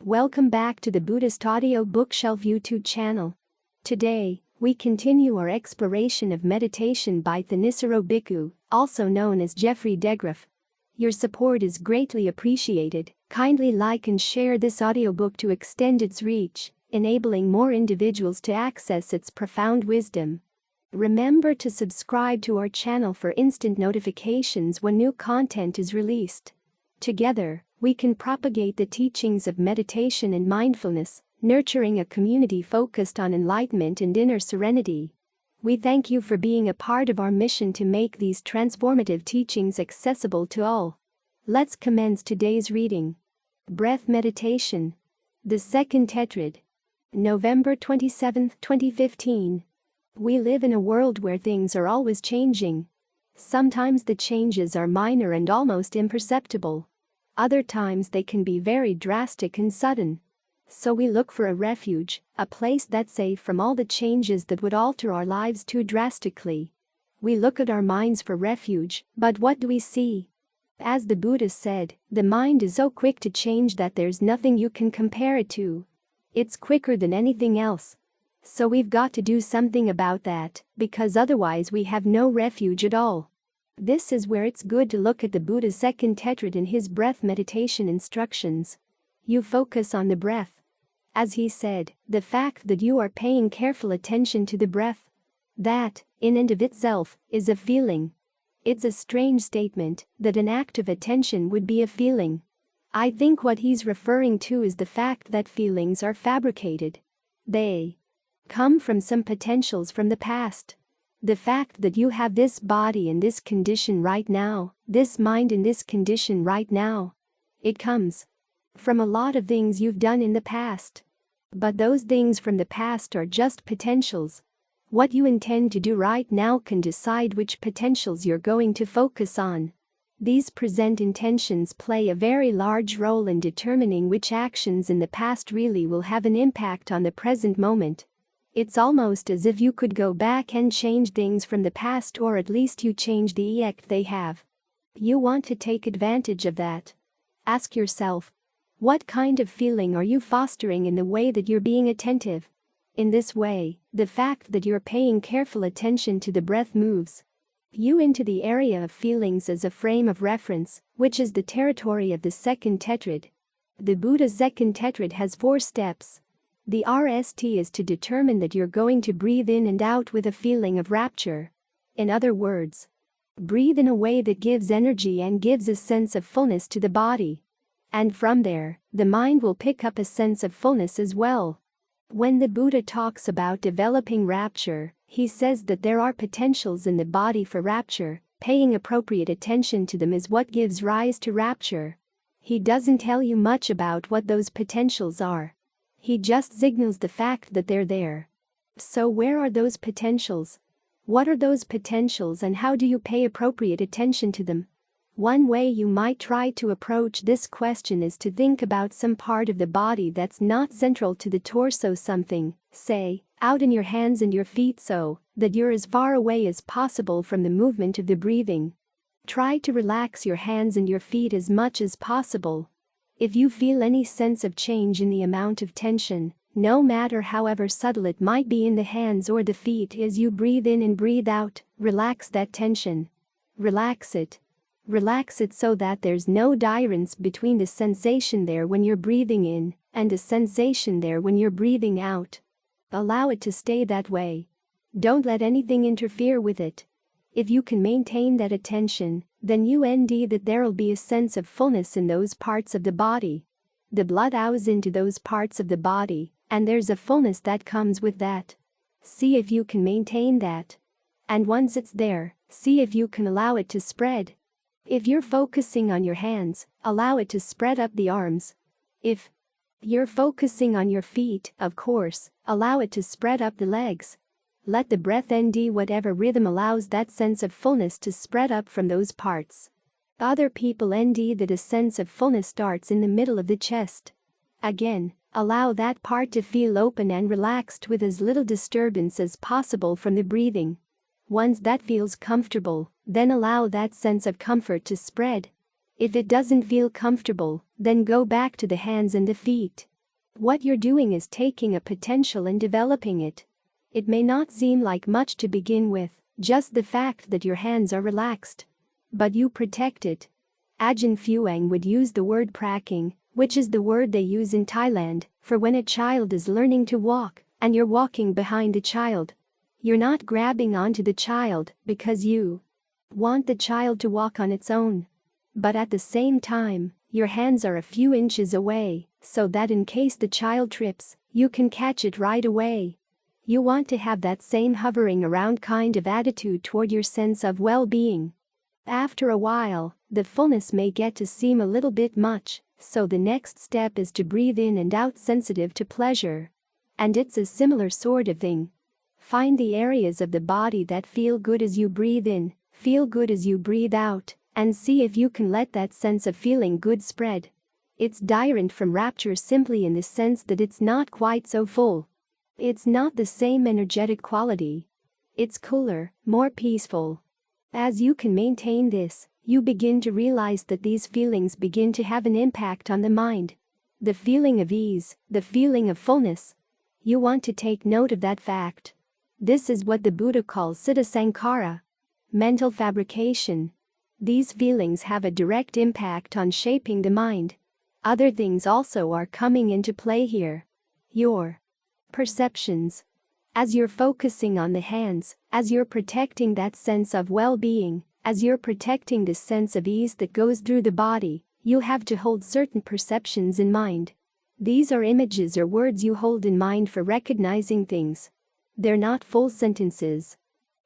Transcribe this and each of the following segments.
Welcome back to the Buddhist Audio Bookshelf YouTube channel. Today, we continue our exploration of meditation by Thanissaro Bhikkhu, also known as Geoffrey DeGraff. Your support is greatly appreciated. Kindly like and share this audiobook to extend its reach, enabling more individuals to access its profound wisdom. Remember to subscribe to our channel for instant notifications when new content is released. Together, we can propagate the teachings of meditation and mindfulness, nurturing a community focused on enlightenment and inner serenity. We thank you for being a part of our mission to make these transformative teachings accessible to all. Let's commence today's reading. Breath Meditation. The Second Tetrad. November 27, 2015. We live in a world where things are always changing. Sometimes the changes are minor and almost imperceptible. Other times they can be very drastic and sudden. So we look for a refuge, a place that's safe from all the changes that would alter our lives too drastically. We look at our minds for refuge, but what do we see? As the Buddha said, the mind is so quick to change that there's nothing you can compare it to. It's quicker than anything else. So we've got to do something about that, because otherwise we have no refuge at all. This is where it's good to look at the Buddha's second tetrad in his breath meditation instructions. You focus on the breath. As he said, the fact that you are paying careful attention to the breath, that, in and of itself, is a feeling. It's a strange statement that an act of attention would be a feeling. I think what he's referring to is the fact that feelings are fabricated. They come from some potentials from the past. The fact that you have this body in this condition right now, this mind in this condition right now, it comes from a lot of things you've done in the past. But those things from the past are just potentials. What you intend to do right now can decide which potentials you're going to focus on. These present intentions play a very large role in determining which actions in the past really will have an impact on the present moment. It's almost as if you could go back and change things from the past, or at least you change the effect they have. You want to take advantage of that. Ask yourself, what kind of feeling are you fostering in the way that you're being attentive? In this way, the fact that you're paying careful attention to the breath moves you into the area of feelings as a frame of reference, which is the territory of the second tetrad. The Buddha's second tetrad has 4 steps. The RST is to determine that you're going to breathe in and out with a feeling of rapture. In other words, breathe in a way that gives energy and gives a sense of fullness to the body. And from there, the mind will pick up a sense of fullness as well. When the Buddha talks about developing rapture, he says that there are potentials in the body for rapture. Paying appropriate attention to them is what gives rise to rapture. He doesn't tell you much about what those potentials are. He just signals the fact that they're there. So where are those potentials? What are those potentials and how do you pay appropriate attention to them? One way you might try to approach this question is to think about some part of the body that's not central to the torso, something, say, out in your hands and your feet, so that you're as far away as possible from the movement of the breathing. Try to relax your hands and your feet as much as possible. If you feel any sense of change in the amount of tension, no matter however subtle it might be in the hands or the feet as you breathe in and breathe out, relax that tension. Relax it. Relax it so that there's no difference between the sensation there when you're breathing in and the sensation there when you're breathing out. Allow it to stay that way. Don't let anything interfere with it. If you can maintain that attention, then that there'll be a sense of fullness in those parts of the body. The blood oozes into those parts of the body, and there's a fullness that comes with that. See if you can maintain that. And once it's there, see if you can allow it to spread. If you're focusing on your hands, allow it to spread up the arms. If you're focusing on your feet, of course, allow it to spread up the legs. Let the breath whatever rhythm allows that sense of fullness to spread up from those parts. Other people that a sense of fullness starts in the middle of the chest. Again, allow that part to feel open and relaxed with as little disturbance as possible from the breathing. Once that feels comfortable, then allow that sense of comfort to spread. If it doesn't feel comfortable, then go back to the hands and the feet. What you're doing is taking a potential and developing it. It may not seem like much to begin with, just the fact that your hands are relaxed. But you protect it. Ajahn Fuang would use the word praking, which is the word they use in Thailand, for when a child is learning to walk, and you're walking behind the child. You're not grabbing onto the child because you want the child to walk on its own. But at the same time, your hands are a few inches away, so that in case the child trips, you can catch it right away. You want to have that same hovering around kind of attitude toward your sense of well-being. After a while, the fullness may get to seem a little bit much, so the next step is to breathe in and out sensitive to pleasure. And it's a similar sort of thing. Find the areas of the body that feel good as you breathe in, feel good as you breathe out, and see if you can let that sense of feeling good spread. It's different from rapture simply in the sense that it's not quite so full. It's not the same energetic quality. It's cooler, more peaceful. As you can maintain this, you begin to realize that these feelings begin to have an impact on the mind. The feeling of ease, the feeling of fullness. You want to take note of that fact. This is what the Buddha calls siddha sankhara, mental fabrication. These feelings have a direct impact on shaping the mind. Other things also are coming into play here. Your perceptions. As you're focusing on the hands, as you're protecting that sense of well-being, as you're protecting the sense of ease that goes through the body, you have to hold certain perceptions in mind. These are images or words you hold in mind for recognizing things. They're not full sentences.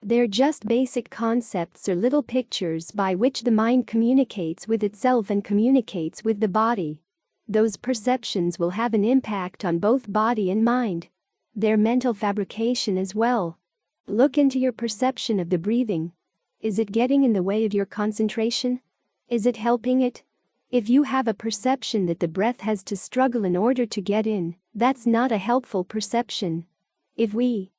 They're just basic concepts or little pictures by which the mind communicates with itself and communicates with the body. Those perceptions will have an impact on both body and mind. They're mental fabrication as well. Look into your perception of the breathing. Is it getting in the way of your concentration? Is it helping it? If you have a perception that the breath has to struggle in order to get in, that's not a helpful perception. If we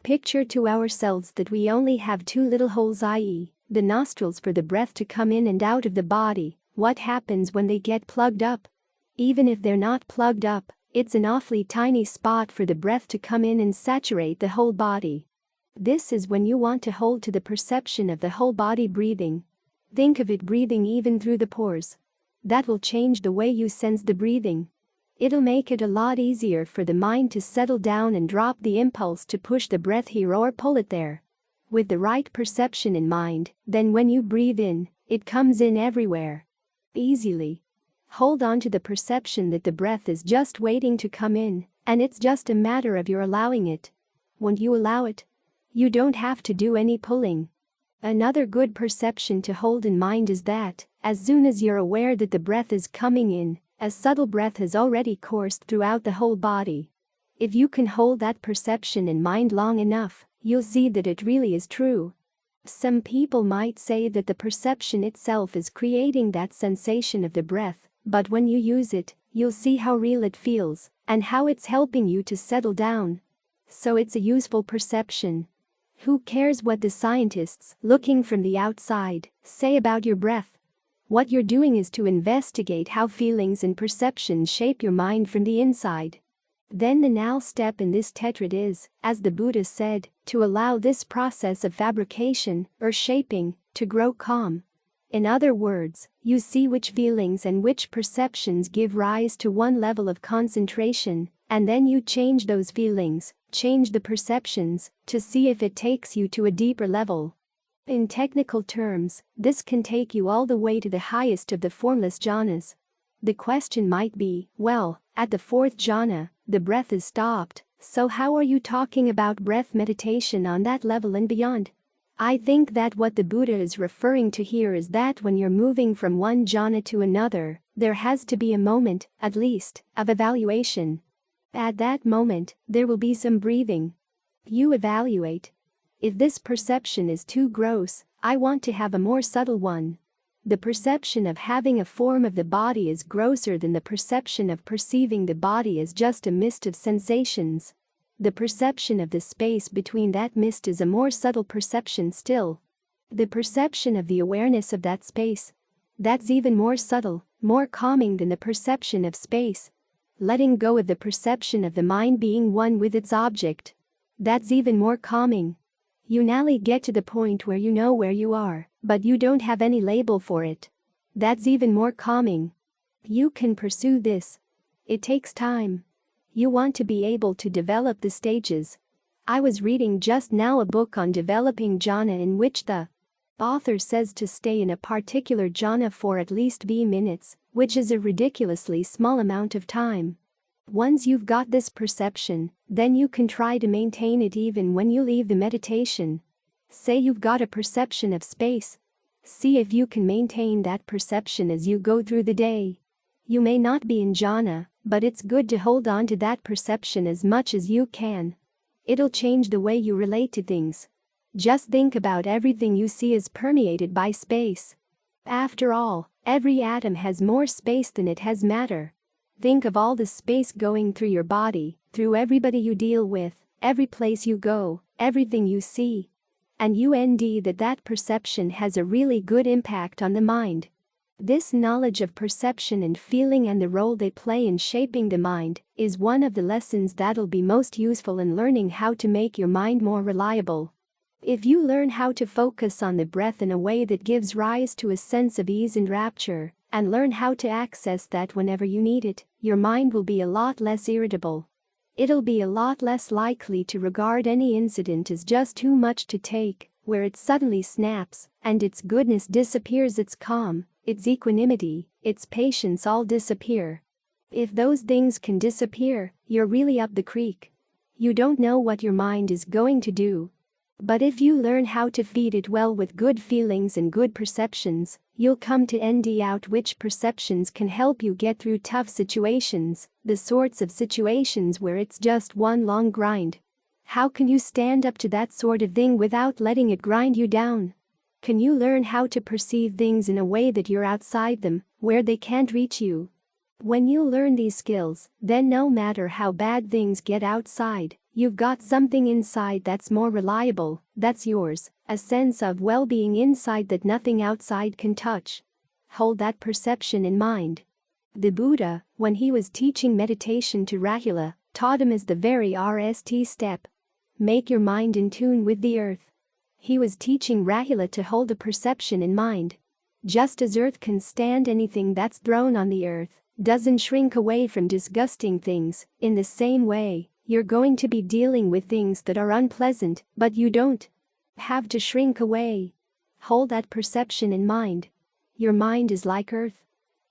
picture to ourselves that we only have two little holes, i.e., the nostrils for the breath to come in and out of the body, what happens when they get plugged up? Even if they're not plugged up, it's an awfully tiny spot for the breath to come in and saturate the whole body. This is when you want to hold to the perception of the whole body breathing. Think of it breathing even through the pores. That will change the way you sense the breathing. It'll make it a lot easier for the mind to settle down and drop the impulse to push the breath here or pull it there. With the right perception in mind, then when you breathe in, it comes in everywhere. Easily. Hold on to the perception that the breath is just waiting to come in, and it's just a matter of your allowing it. When you allow it, you don't have to do any pulling. Another good perception to hold in mind is that, as soon as you're aware that the breath is coming in, a subtle breath has already coursed throughout the whole body. If you can hold that perception in mind long enough, you'll see that it really is true. Some people might say that the perception itself is creating that sensation of the breath. But when you use it, you'll see how real it feels, and how it's helping you to settle down. So it's a useful perception. Who cares what the scientists, looking from the outside, say about your breath? What you're doing is to investigate how feelings and perceptions shape your mind from the inside. Then the now step in this tetrad is, as the Buddha said, to allow this process of fabrication, or shaping, to grow calm. In other words, you see which feelings and which perceptions give rise to one level of concentration, and then you change those feelings, change the perceptions, to see if it takes you to a deeper level. In technical terms, this can take you all the way to the highest of the formless jhanas. The question might be, well, at the fourth jhana, the breath is stopped, so how are you talking about breath meditation on that level and beyond? I think that what the Buddha is referring to here is that when you're moving from one jhana to another, there has to be a moment, at least, of evaluation. At that moment, there will be some breathing. You evaluate. If this perception is too gross, I want to have a more subtle one. The perception of having a form of the body is grosser than the perception of perceiving the body as just a mist of sensations. The perception of the space between that mist is a more subtle perception still. The perception of the awareness of that space. That's even more subtle, more calming than the perception of space. letting go of the perception of the mind being one with its object. That's even more calming. You now get to the point where you know where you are, but you don't have any label for it. That's even more calming. You can pursue this. It takes time. You want to be able to develop the stages. I was reading just now a book on developing jhana in which the author says to stay in a particular jhana for at least v minutes, which is a ridiculously small amount of time. Once you've got this perception, then you can try to maintain it even when you leave the meditation. Say you've got a perception of space. See if you can maintain that perception as you go through the day. You may not be in jhana, but it's good to hold on to that perception as much as you can. It'll change the way you relate to things. Just think about everything you see as permeated by space. After all, every atom has more space than it has matter. Think of all the space going through your body, through everybody you deal with, every place you go, everything you see. And that perception has a really good impact on the mind. This knowledge of perception and feeling and the role they play in shaping the mind is one of the lessons that'll be most useful in learning how to make your mind more reliable. If you learn how to focus on the breath in a way that gives rise to a sense of ease and rapture, and learn how to access that whenever you need it, your mind will be a lot less irritable. It'll be a lot less likely to regard any incident as just too much to take, where it suddenly snaps, and its goodness disappears, its calm, its equanimity, its patience all disappear. If those things can disappear, you're really up the creek. You don't know what your mind is going to do. But if you learn how to feed it well with good feelings and good perceptions, you'll come to out which perceptions can help you get through tough situations, the sorts of situations where it's just one long grind. How can you stand up to that sort of thing without letting it grind you down? Can you learn how to perceive things in a way that you're outside them, where they can't reach you? When you learn these skills, then no matter how bad things get outside, you've got something inside that's more reliable, that's yours, a sense of well-being inside that nothing outside can touch. Hold that perception in mind. The Buddha, when he was teaching meditation to Rahula, taught him as the very RST step. Make your mind in tune with the earth. He was teaching Rahula to hold a perception in mind. Just as earth can stand anything that's thrown on the earth, doesn't shrink away from disgusting things, in the same way, you're going to be dealing with things that are unpleasant, but you don't have to shrink away. Hold that perception in mind. Your mind is like earth.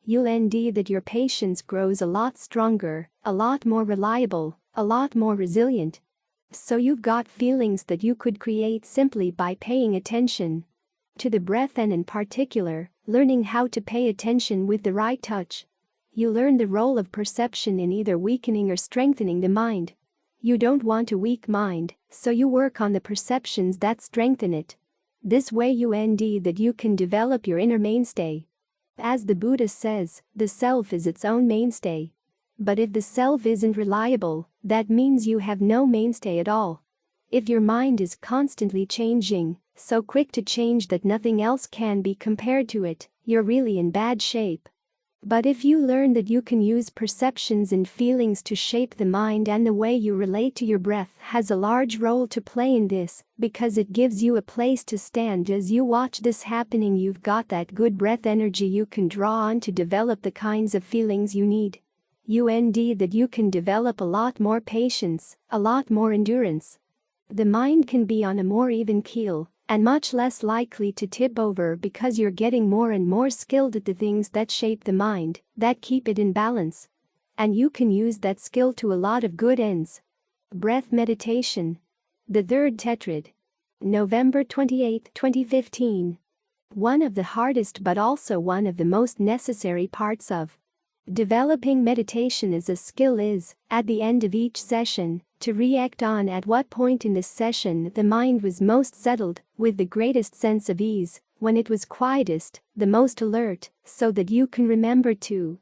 You'll that your patience grows a lot stronger, a lot more reliable, a lot more resilient. So you've got feelings that you could create simply by paying attention to the breath, and in particular, learning how to pay attention with the right touch. You learn the role of perception in either weakening or strengthening the mind. You don't want a weak mind, so you work on the perceptions that strengthen it. This way you that you can develop your inner mainstay. As the Buddha says, the self is its own mainstay. But if the self isn't reliable, that means you have no mainstay at all. If your mind is constantly changing, so quick to change that nothing else can be compared to it, you're really in bad shape. But if you learn that you can use perceptions and feelings to shape the mind, and the way you relate to your breath has a large role to play in this, because it gives you a place to stand as you watch this happening, you've got that good breath energy you can draw on to develop the kinds of feelings you need. That you can develop a lot more patience, a lot more endurance. The mind can be on a more even keel, and much less likely to tip over, because you're getting more and more skilled at the things that shape the mind, that keep it in balance. And you can use that skill to a lot of good ends. Breath meditation. The Third Tetrad. November 28, 2015. One of the hardest but also one of the most necessary parts of developing meditation as a skill is, at the end of each session, to react on at what point in the session the mind was most settled, with the greatest sense of ease, when it was quietest, the most alert, so that you can remember to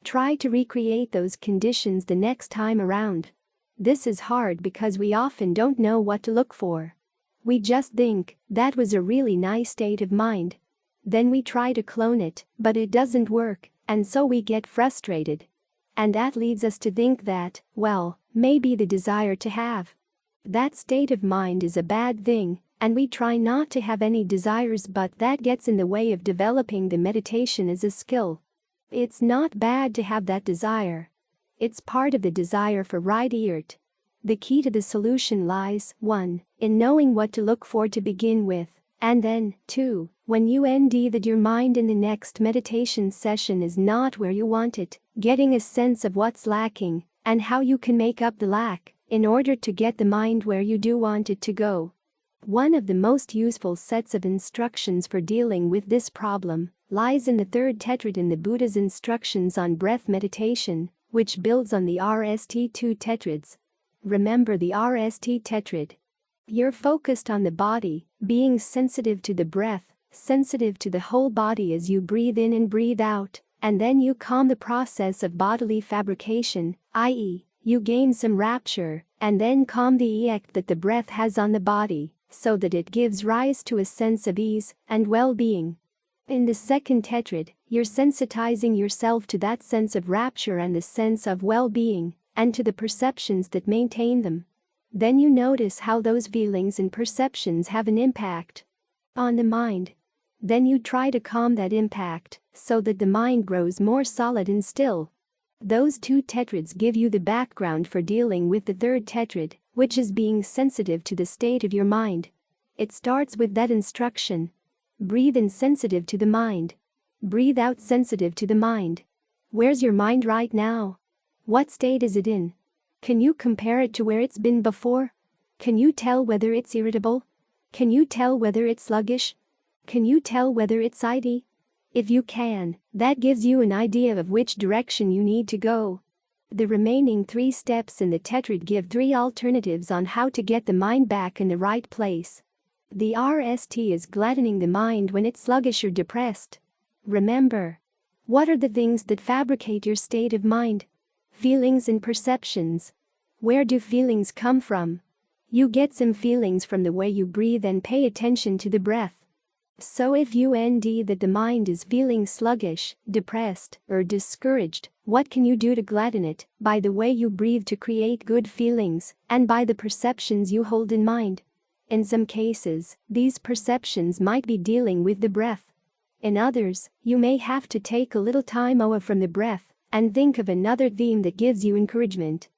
try to recreate those conditions the next time around. This is hard because we often don't know what to look for. We just think, that was a really nice state of mind. Then we try to clone it, but it doesn't work, and so we get frustrated. And that leads us to think that, well, maybe the desire to have that state of mind is a bad thing, and we try not to have any desires, but that gets in the way of developing the meditation as a skill. It's not bad to have that desire. It's part of the desire for right eart. The key to the solution lies, 1. In knowing what to look for to begin with, and then, 2. When you ND that your mind in the next meditation session is not where you want it, getting a sense of what's lacking, and how you can make up the lack, in order to get the mind where you do want it to go. One of the most useful sets of instructions for dealing with this problem lies in the third tetrad in the Buddha's instructions on breath meditation, which builds on the RST2 tetrads. Remember the RST tetrad. You're focused on the body, being sensitive to the breath, sensitive to the whole body as you breathe in and breathe out, and then you calm the process of bodily fabrication, i.e., you gain some rapture, and then calm the effect that the breath has on the body, so that it gives rise to a sense of ease and well-being. In the second tetrad, you're sensitizing yourself to that sense of rapture and the sense of well-being, and to the perceptions that maintain them. Then you notice how those feelings and perceptions have an impact on the mind. Then you try to calm that impact, so that the mind grows more solid and still. Those two tetrads give you the background for dealing with the third tetrad, which is being sensitive to the state of your mind. It starts with that instruction. Breathe in sensitive to the mind. Breathe out sensitive to the mind. Where's your mind right now? What state is it in? Can you compare it to where it's been before? Can you tell whether it's irritable? Can you tell whether it's sluggish? Can you tell whether it's idle? If you can, that gives you an idea of which direction you need to go. The remaining 3 steps in the tetrad give 3 alternatives on how to get the mind back in the right place. The RST is gladdening the mind when it's sluggish or depressed. Remember, what are the things that fabricate your state of mind? Feelings and perceptions. Where do feelings come from? You get some feelings from the way you breathe and pay attention to the breath. So if you ND that the mind is feeling sluggish, depressed, or discouraged, what can you do to gladden it? By the way you breathe to create good feelings, and by the perceptions you hold in mind. In some cases, these perceptions might be dealing with the breath. In others, you may have to take a little time away from the breath, and think of another theme that gives you encouragement.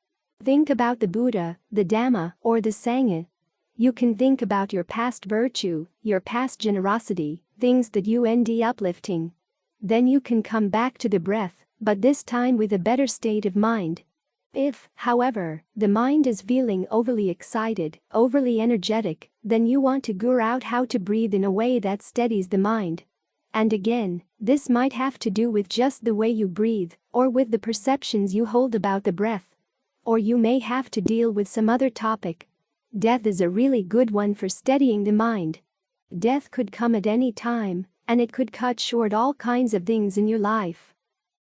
Think about the Buddha, the Dhamma, or the Sangha. You can think about your past virtue, your past generosity, things that you ND uplifting. Then you can come back to the breath, but this time with a better state of mind. If, however, the mind is feeling overly excited, overly energetic, then you want to figure out how to breathe in a way that steadies the mind. And again, this might have to do with just the way you breathe, or with the perceptions you hold about the breath. Or you may have to deal with some other topic. Death is a really good one for steadying the mind. Death could come at any time, and it could cut short all kinds of things in your life.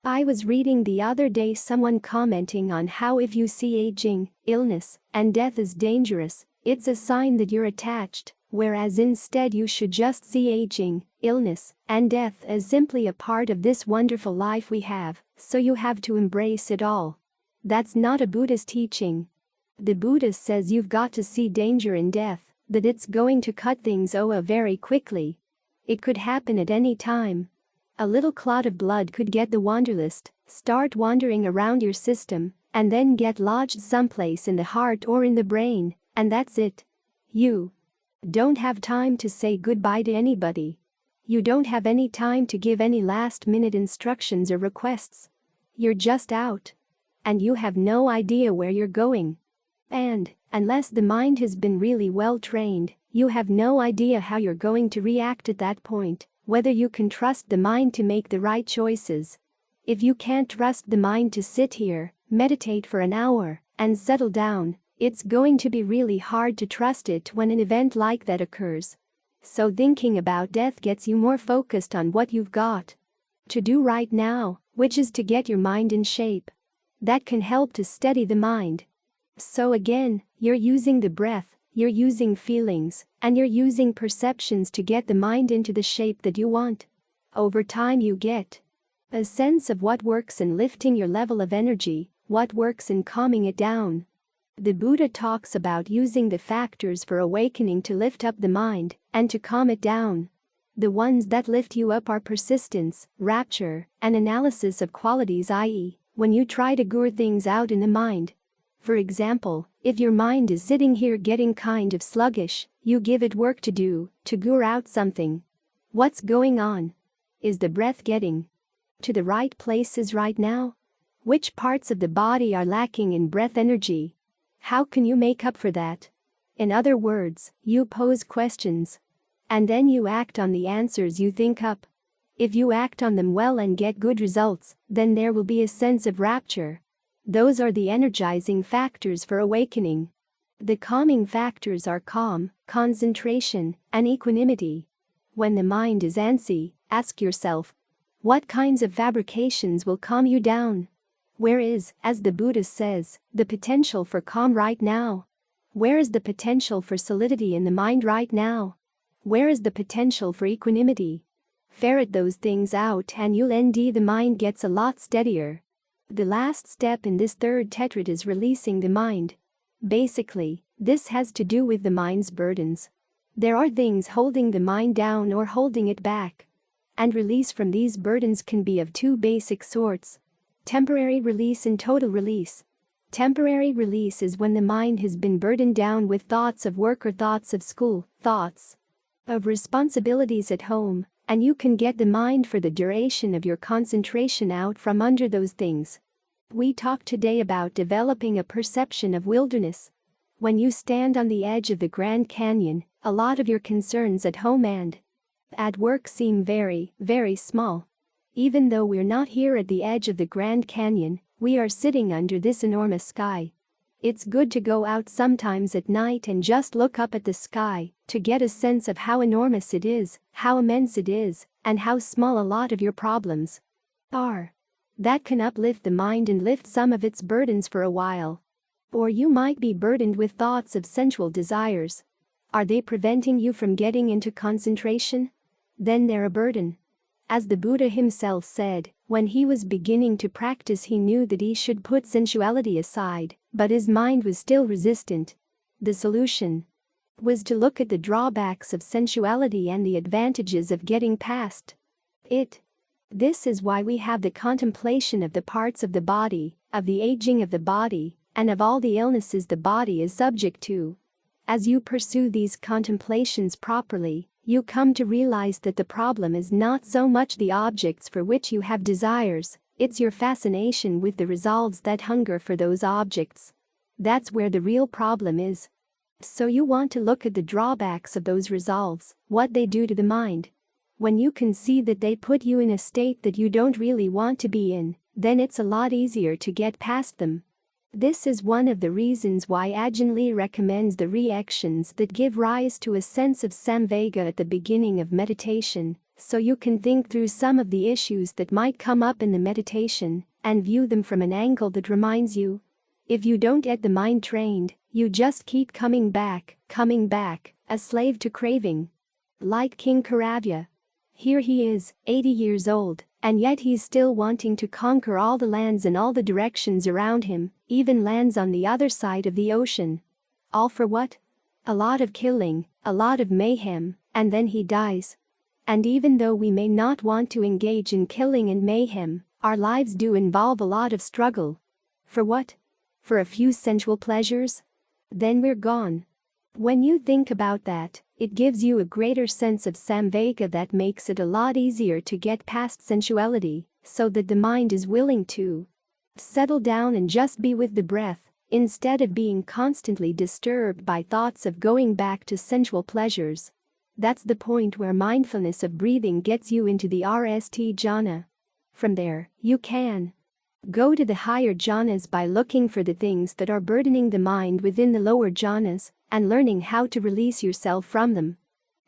I was reading the other day someone commenting on how if you see aging, illness, and death as dangerous, it's a sign that you're attached, whereas instead you should just see aging, illness, and death as simply a part of this wonderful life we have, so you have to embrace it all. That's not a Buddhist teaching. The Buddha says you've got to see danger in death, that it's going to cut things over very quickly. It could happen at any time. A little clot of blood could get the wanderlust, start wandering around your system, and then get lodged someplace in the heart or in the brain, and that's it. You don't have time to say goodbye to anybody. You don't have any time to give any last-minute instructions or requests. You're just out. And you have no idea where you're going. And, unless the mind has been really well trained, you have no idea how you're going to react at that point, whether you can trust the mind to make the right choices. If you can't trust the mind to sit here, meditate for an hour, and settle down, it's going to be really hard to trust it when an event like that occurs. So thinking about death gets you more focused on what you've got to do right now, which is to get your mind in shape. That can help to steady the mind. So again, you're using the breath, you're using feelings, and you're using perceptions to get the mind into the shape that you want. Over time you get A sense of what works in lifting your level of energy, what works in calming it down. The Buddha talks about using the factors for awakening to lift up the mind and to calm it down. The ones that lift you up are persistence, rapture, and analysis of qualities, i.e., when you try to gure things out in the mind. For example, if your mind is sitting here getting kind of sluggish, you give it work to do, to gure out something. What's going on? Is the breath getting to the right places right now? Which parts of the body are lacking in breath energy? How can you make up for that? In other words, you pose questions. And then you act on the answers you think up. If you act on them well and get good results, then there will be a sense of rapture. Those are the energizing factors for awakening. The calming factors are calm, concentration, and equanimity. When the mind is antsy, ask yourself, what kinds of fabrications will calm you down? Where is, as the Buddha says, the potential for calm right now? Where is the potential for solidity in the mind right now? Where is the potential for equanimity? Ferret those things out and you'll end the mind gets a lot steadier. The last step in this third tetrad is releasing the mind. Basically, this has to do with the mind's burdens. There are things holding the mind down or holding it back. And release from these burdens can be of two basic sorts: temporary release and total release. Temporary release is when the mind has been burdened down with thoughts of work or thoughts of school, thoughts of responsibilities at home, and you can get the mind for the duration of your concentration out from under those things. We talked today about developing a perception of wilderness. When you stand on the edge of the Grand Canyon, a lot of your concerns at home and at work seem very, very small. Even though we're not here at the edge of the Grand Canyon, we are sitting under this enormous sky. It's good to go out sometimes at night and just look up at the sky to get a sense of how enormous it is, how immense it is, and how small a lot of your problems are. That can uplift the mind and lift some of its burdens for a while. Or you might be burdened with thoughts of sensual desires. Are they preventing you from getting into concentration? Then they're a burden. As the Buddha himself said, when he was beginning to practice he knew that he should put sensuality aside, but his mind was still resistant. The solution was to look at the drawbacks of sensuality and the advantages of getting past it. This is why we have the contemplation of the parts of the body, of the aging of the body, and of all the illnesses the body is subject to. As you pursue these contemplations properly, you come to realize that the problem is not so much the objects for which you have desires, it's your fascination with the resolves that hunger for those objects. That's where the real problem is. So you want to look at the drawbacks of those resolves, what they do to the mind. When you can see that they put you in a state that you don't really want to be in, then it's a lot easier to get past them. This is one of the reasons why Ajahn Lee recommends the reactions that give rise to a sense of samvega at the beginning of meditation, so you can think through some of the issues that might come up in the meditation and view them from an angle that reminds you. If you don't get the mind trained, you just keep coming back, a slave to craving. Like King Karavya. Here he is, 80 years old, and yet he's still wanting to conquer all the lands in all the directions around him, even lands on the other side of the ocean. All for what? A lot of killing, a lot of mayhem, and then he dies. And even though we may not want to engage in killing and mayhem, our lives do involve a lot of struggle. For what? For a few sensual pleasures? Then we're gone. When you think about that, it gives you a greater sense of samvega that makes it a lot easier to get past sensuality, so that the mind is willing to settle down and just be with the breath, instead of being constantly disturbed by thoughts of going back to sensual pleasures. That's the point where mindfulness of breathing gets you into the RST jhana. From there, you can go to the higher jhanas by looking for the things that are burdening the mind within the lower jhanas, and learning how to release yourself from them.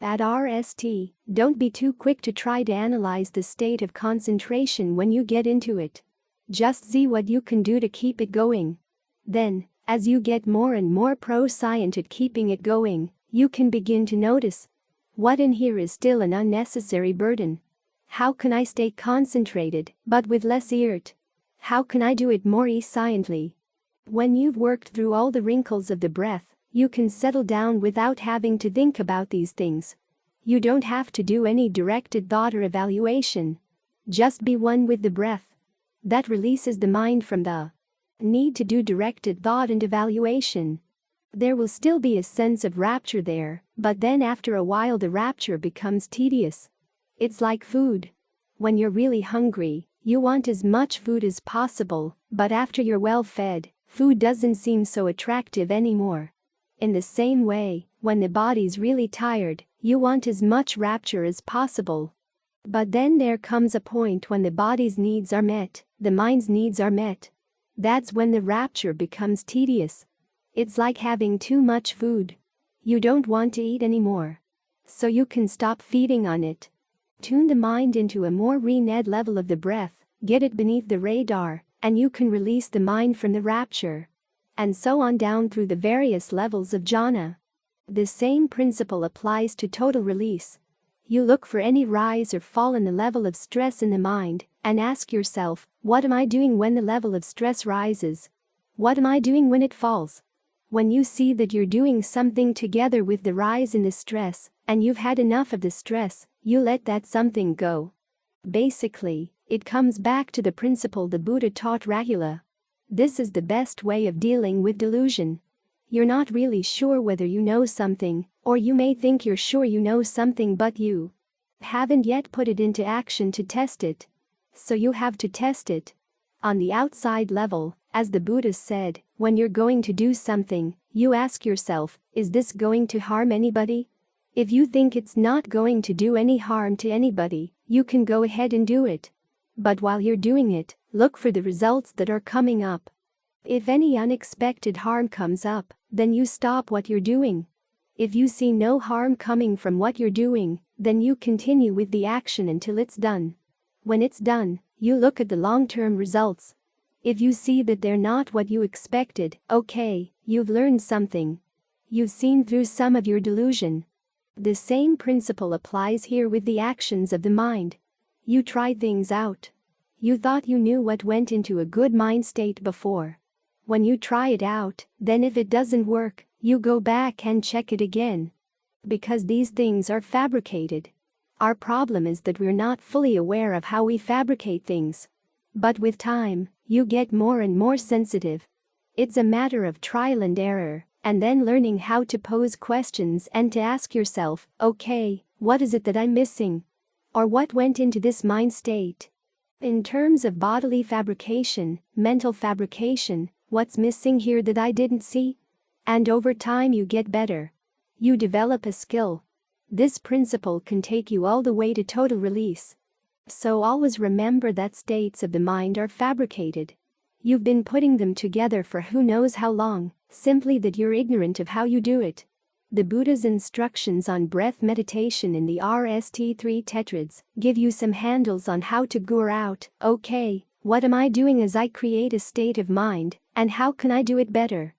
At RST, don't be too quick to try to analyze the state of concentration when you get into it. Just see what you can do to keep it going. Then, as you get more and more proficient at keeping it going, you can begin to notice what in here is still an unnecessary burden. How can I stay concentrated, but with less irrit? How can I do it more silently? When you've worked through all the wrinkles of the breath, you can settle down without having to think about these things. You don't have to do any directed thought or evaluation. Just be one with the breath. That releases the mind from the need to do directed thought and evaluation. There will still be a sense of rapture there, but then after a while the rapture becomes tedious. It's like food. When you're really hungry, you want as much food as possible, but after you're well fed, food doesn't seem so attractive anymore. In the same way, when the body's really tired, you want as much rapture as possible. But then there comes a point when the body's needs are met, the mind's needs are met. That's when the rapture becomes tedious. It's like having too much food. You don't want to eat anymore. So you can stop feeding on it. Tune the mind into a more rened level of the breath, get it beneath the radar, and you can release the mind from the rapture. And so on down through the various levels of jhana. The same principle applies to total release. You look for any rise or fall in the level of stress in the mind, and ask yourself, what am I doing when the level of stress rises? What am I doing when it falls? When you see that you're doing something together with the rise in the stress, and you've had enough of the stress, you let that something go. Basically, it comes back to the principle the Buddha taught Rahula. This is the best way of dealing with delusion. You're not really sure whether you know something, or you may think you're sure you know something but you haven't yet put it into action to test it. So you have to test it. On the outside level, as the Buddha said, when you're going to do something, you ask yourself, is this going to harm anybody? If you think it's not going to do any harm to anybody, you can go ahead and do it. But while you're doing it, look for the results that are coming up. If any unexpected harm comes up, then you stop what you're doing. If you see no harm coming from what you're doing, then you continue with the action until it's done. When it's done, you look at the long-term results. If you see that they're not what you expected, okay, you've learned something. You've seen through some of your delusion. The same principle applies here with the actions of the mind. You tried things out. You thought you knew what went into a good mind state before. When you try it out, then if it doesn't work, you go back and check it again. Because these things are fabricated. Our problem is that we're not fully aware of how we fabricate things. But with time, you get more and more sensitive. It's a matter of trial and error, and then learning how to pose questions and to ask yourself, okay, what is it that I'm missing? Or what went into this mind state? In terms of bodily fabrication, mental fabrication, what's missing here that I didn't see? And over time you get better. You develop a skill. This principle can take you all the way to total release. So always remember that states of the mind are fabricated. You've been putting them together for who knows how long, simply that you're ignorant of how you do it. The Buddha's instructions on breath meditation in the RST3 tetrads give you some handles on how to gure out, okay, what am I doing as I create a state of mind, and how can I do it better?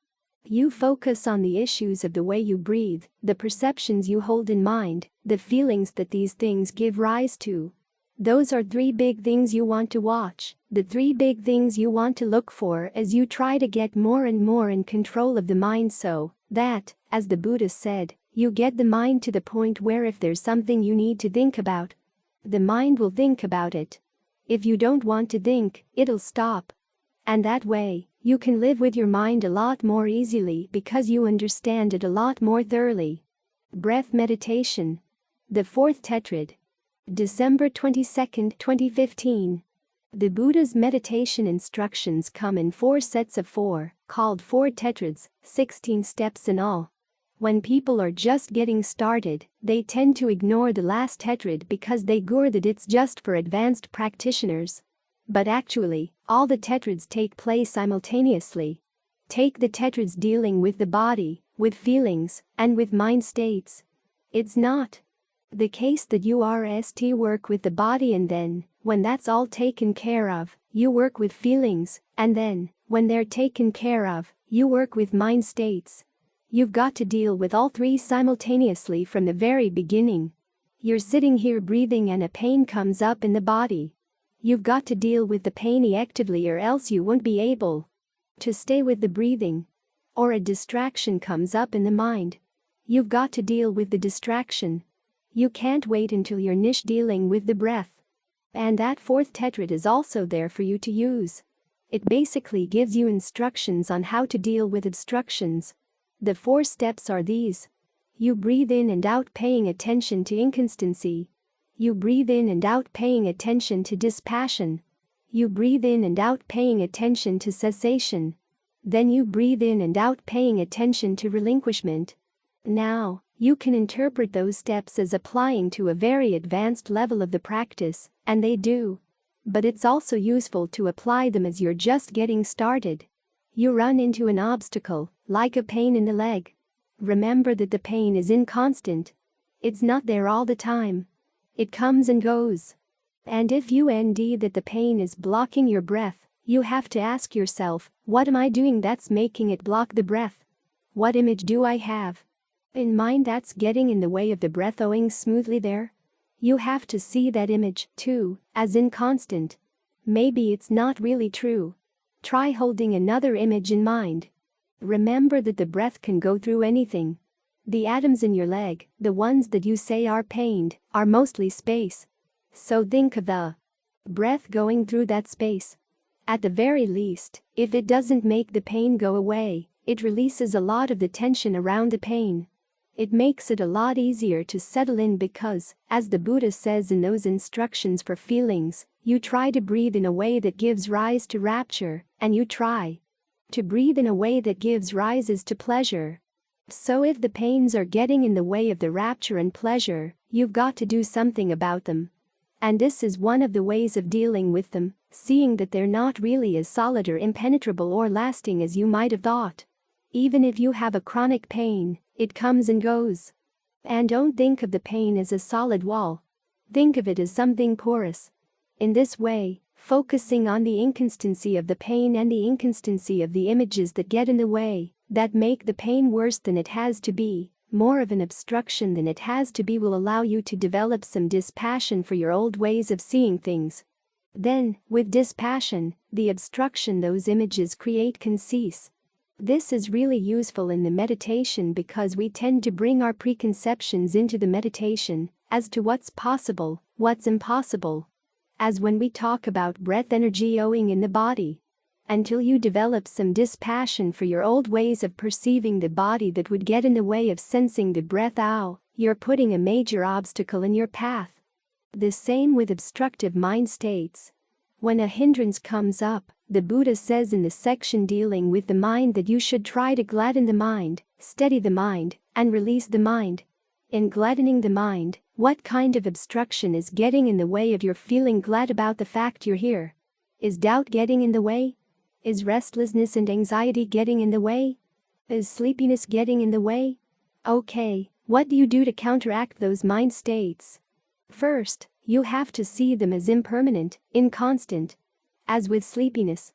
You focus on the issues of the way you breathe, the perceptions you hold in mind, the feelings that these things give rise to. Those are three big things you want to watch, the three big things you want to look for as you try to get more and more in control of the mind so that, as the Buddha said, you get the mind to the point where if there's something you need to think about, the mind will think about it. If you don't want to think, it'll stop. And that way, you can live with your mind a lot more easily because you understand it a lot more thoroughly. Breath meditation. The fourth tetrad. December 22, 2015. The Buddha's meditation instructions come in 4 sets of 4, called 4 tetrads, 16 steps in all. When people are just getting started, they tend to ignore the last tetrad because they gure that it's just for advanced practitioners. But actually, all the tetrads take place simultaneously. Take the tetrads dealing with the body, with feelings, and with mind states. It's not the case that you work with the body and then, when that's all taken care of, you work with feelings, and then, when they're taken care of, you work with mind states. You've got to deal with all three simultaneously from the very beginning. You're sitting here breathing and a pain comes up in the body. You've got to deal with the pain actively or else you won't be able to stay with the breathing. Or a distraction comes up in the mind. You've got to deal with the distraction. You can't wait until you're niche dealing with the breath. And that fourth tetrad is also there for you to use. It basically gives you instructions on how to deal with obstructions. The 4 steps are these. You breathe in and out paying attention to inconstancy. You breathe in and out paying attention to dispassion. You breathe in and out paying attention to cessation. Then you breathe in and out paying attention to relinquishment. Now, you can interpret those steps as applying to a very advanced level of the practice, and they do. But it's also useful to apply them as you're just getting started. You run into an obstacle, like a pain in the leg. Remember that the pain is inconstant. It's not there all the time. It comes and goes. And if you find that the pain is blocking your breath, you have to ask yourself, what am I doing that's making it block the breath? What image do I have in mind that's getting in the way of the breath going smoothly there? You have to see that image, too, as inconstant. Maybe it's not really true. Try holding another image in mind. Remember that the breath can go through anything. The atoms in your leg, the ones that you say are pained, are mostly space. So think of the breath going through that space. At the very least, if it doesn't make the pain go away, it releases a lot of the tension around the pain. It makes it a lot easier to settle in because, as the Buddha says in those instructions for feelings, you try to breathe in a way that gives rise to rapture, and you try to breathe in a way that gives rises to pleasure. So if the pains are getting in the way of the rapture and pleasure, you've got to do something about them. And this is one of the ways of dealing with them, seeing that they're not really as solid or impenetrable or lasting as you might have thought. Even if you have a chronic pain, it comes and goes. And don't think of the pain as a solid wall. Think of it as something porous. In this way, focusing on the inconstancy of the pain and the inconstancy of the images that get in the way, that make the pain worse than it has to be, more of an obstruction than it has to be, will allow you to develop some dispassion for your old ways of seeing things. Then, with dispassion, the obstruction those images create can cease. This is really useful in the meditation because we tend to bring our preconceptions into the meditation as to what's possible, what's impossible. As when we talk about breath energy owing in the body. Until you develop some dispassion for your old ways of perceiving the body that would get in the way of sensing the breath out, you're putting a major obstacle in your path. The same with obstructive mind states. When a hindrance comes up, the Buddha says in the section dealing with the mind that you should try to gladden the mind, steady the mind, and release the mind. In gladdening the mind, what kind of obstruction is getting in the way of your feeling glad about the fact you're here? Is doubt getting in the way? Is restlessness and anxiety getting in the way? Is sleepiness getting in the way? Okay, what do you do to counteract those mind states? First, you have to see them as impermanent, inconstant. As with sleepiness,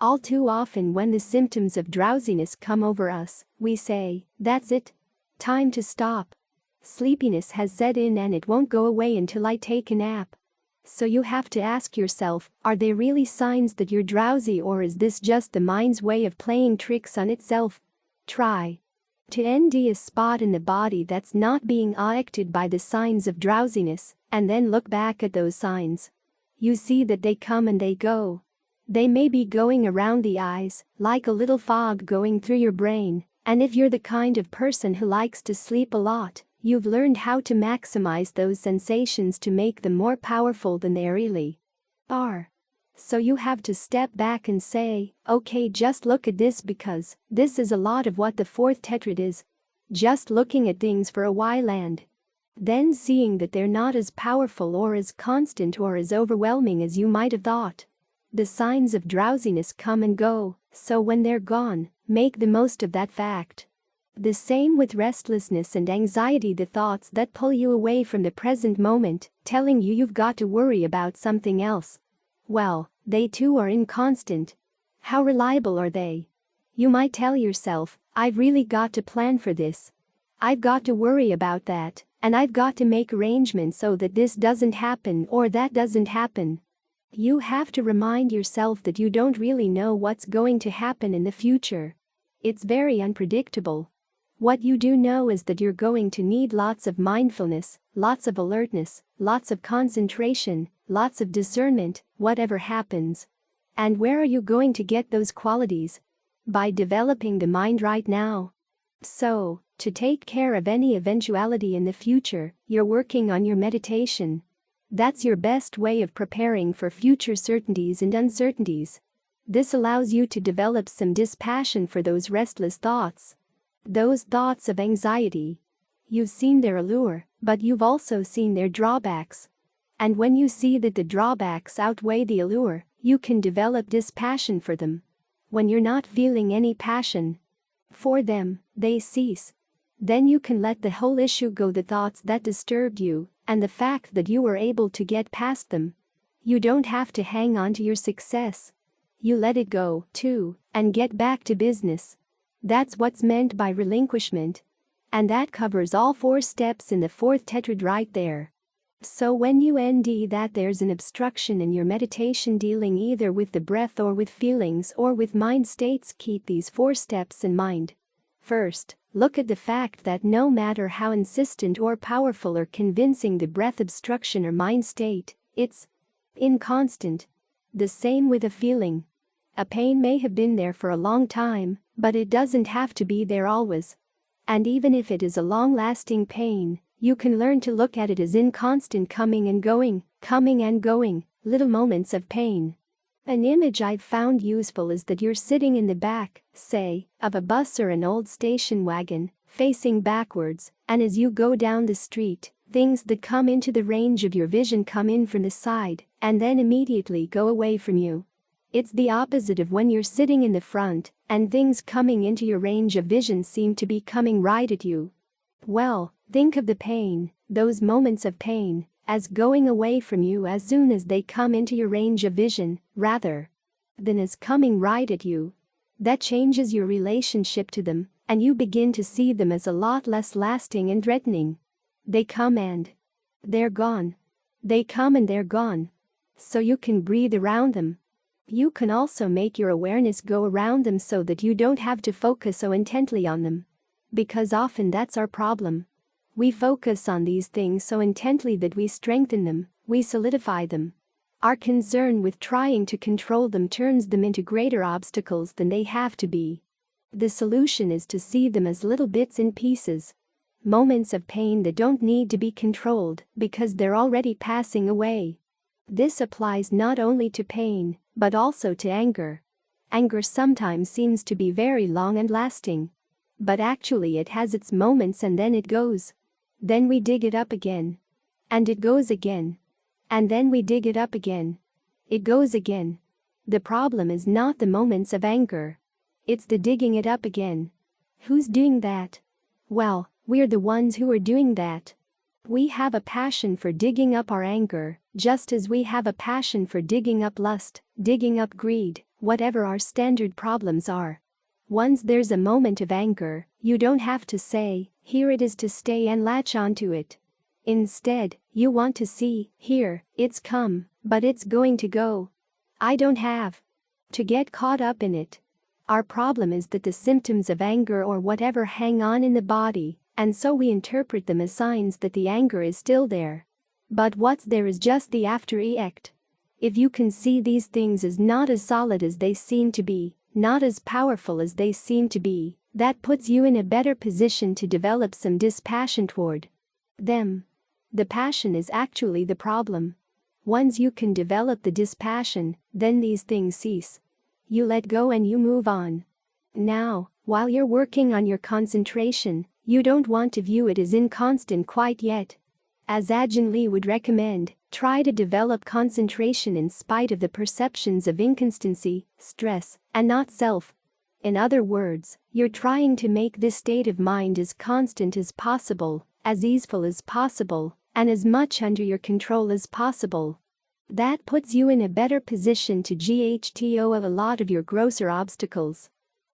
all too often when the symptoms of drowsiness come over us, we say, that's it. Time to stop. Sleepiness has set in and it won't go away until I take a nap. So you have to ask yourself, are they really signs that you're drowsy, or is this just the mind's way of playing tricks on itself? Try to find a spot in the body that's not being affected by the signs of drowsiness, and then look back at those signs. You see that they come and they go. They may be going around the eyes, like a little fog going through your brain, and if you're the kind of person who likes to sleep a lot, you've learned how to maximize those sensations to make them more powerful than they really are. So you have to step back and say, okay, just look at this, because this is a lot of what the fourth tetrad is. Just looking at things for a while and then seeing that they're not as powerful or as constant or as overwhelming as you might have thought. The signs of drowsiness come and go, so when they're gone, make the most of that fact. The same with restlessness and anxiety, the thoughts that pull you away from the present moment, telling you you've got to worry about something else. Well, they too are inconstant. How reliable are they? You might tell yourself, I've really got to plan for this. I've got to worry about that, and I've got to make arrangements so that this doesn't happen or that doesn't happen. You have to remind yourself that you don't really know what's going to happen in the future. It's very unpredictable. What you do know is that you're going to need lots of mindfulness, lots of alertness, lots of concentration, lots of discernment, whatever happens. And where are you going to get those qualities? By developing the mind right now. So, to take care of any eventuality in the future, you're working on your meditation. That's your best way of preparing for future certainties and uncertainties. This allows you to develop some dispassion for those restless thoughts. Those thoughts of anxiety. You've seen their allure, but you've also seen their drawbacks. And when you see that the drawbacks outweigh the allure, you can develop dispassion for them. When you're not feeling any passion for them, they cease. Then you can let the whole issue go, the thoughts that disturbed you, and the fact that you were able to get past them. You don't have to hang on to your success. You let it go, too, and get back to business. That's what's meant by relinquishment. And that covers all 4 steps in the 4th tetrad right there. So when you ND that there's an obstruction in your meditation dealing either with the breath or with feelings or with mind states, keep these 4 steps in mind. First, look at the fact that no matter how insistent or powerful or convincing the breath obstruction or mind state, it's inconstant. The same with a feeling. A pain may have been there for a long time, but it doesn't have to be there always. And even if it is a long-lasting pain, you can learn to look at it as inconstant, coming and going, little moments of pain. An image I've found useful is that you're sitting in the back, say, of a bus or an old station wagon, facing backwards, and as you go down the street, things that come into the range of your vision come in from the side, and then immediately go away from you. It's the opposite of when you're sitting in the front, and things coming into your range of vision seem to be coming right at you. Well, think of the pain, those moments of pain, as going away from you as soon as they come into your range of vision, rather than as coming right at you. That changes your relationship to them, and you begin to see them as a lot less lasting and threatening. They come and they're gone. They come and they're gone. So you can breathe around them. You can also make your awareness go around them so that you don't have to focus so intently on them. Because often that's our problem. We focus on these things so intently that we strengthen them, we solidify them. Our concern with trying to control them turns them into greater obstacles than they have to be. The solution is to see them as little bits and pieces. Moments of pain that don't need to be controlled because they're already passing away. This applies not only to pain, but also to anger. Anger sometimes seems to be very long and lasting. But actually it has its moments and then it goes. Then we dig it up again. And it goes again. And then we dig it up again. It goes again. The problem is not the moments of anger. It's the digging it up again. Who's doing that? Well, we're the ones who are doing that. We have a passion for digging up our anger, just as we have a passion for digging up lust, digging up greed, whatever our standard problems are. Once there's a moment of anger, you don't have to say, here it is, to stay and latch onto it. Instead, you want to see, here, it's come, but it's going to go. I don't have to get caught up in it. Our problem is that the symptoms of anger or whatever hang on in the body, and so we interpret them as signs that the anger is still there. But what's there is just the after effect. If you can see these things as not as solid as they seem to be, not as powerful as they seem to be, that puts you in a better position to develop some dispassion toward them. The passion is actually the problem. Once you can develop the dispassion, then these things cease. You let go and you move on. Now, while you're working on your concentration, you don't want to view it as inconstant quite yet. As Ajahn Lee would recommend, try to develop concentration in spite of the perceptions of inconstancy, stress, and not self. In other words, you're trying to make this state of mind as constant as possible, as easeful as possible, and as much under your control as possible. That puts you in a better position to GHTO a lot of your grosser obstacles.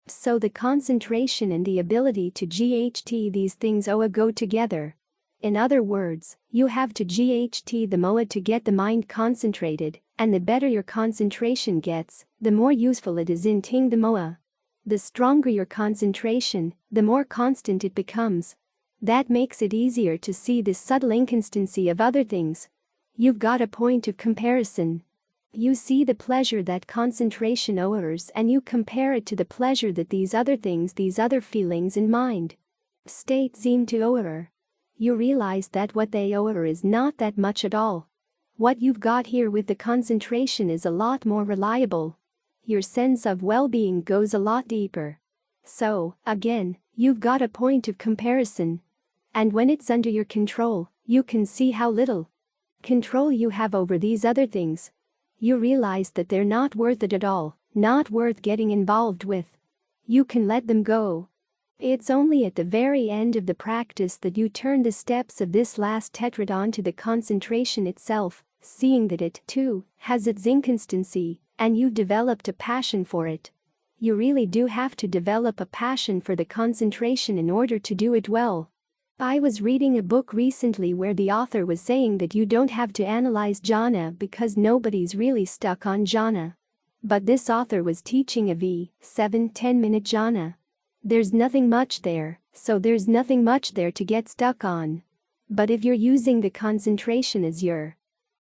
So the concentration and the ability to GHT these things OA go together. In other words, you have to GHT the MOA to get the mind concentrated, and the better your concentration gets, the more useful it is in ting the MOA. The stronger your concentration, the more constant it becomes. That makes it easier to see the subtle inconstancy of other things. You've got a point of comparison. You see the pleasure that concentration offers and you compare it to the pleasure that these other things, these other feelings in mind state seem to offer. You realize that what they offer is not that much at all. What you've got here with the concentration is a lot more reliable. Your sense of well-being goes a lot deeper. So, again, you've got a point of comparison. And when it's under your control, you can see how little control you have over these other things. You realize that they're not worth it at all, not worth getting involved with. You can let them go. It's only at the very end of the practice that you turn the steps of this last tetrad onto the concentration itself, seeing that it, too, has its inconstancy, and you've developed a passion for it. You really do have to develop a passion for the concentration in order to do it well. I was reading a book recently where the author was saying that you don't have to analyze jhana because nobody's really stuck on jhana. But this author was teaching a 7-10 minute jhana. There's nothing much there, so there's nothing much there to get stuck on. But if you're using the concentration as your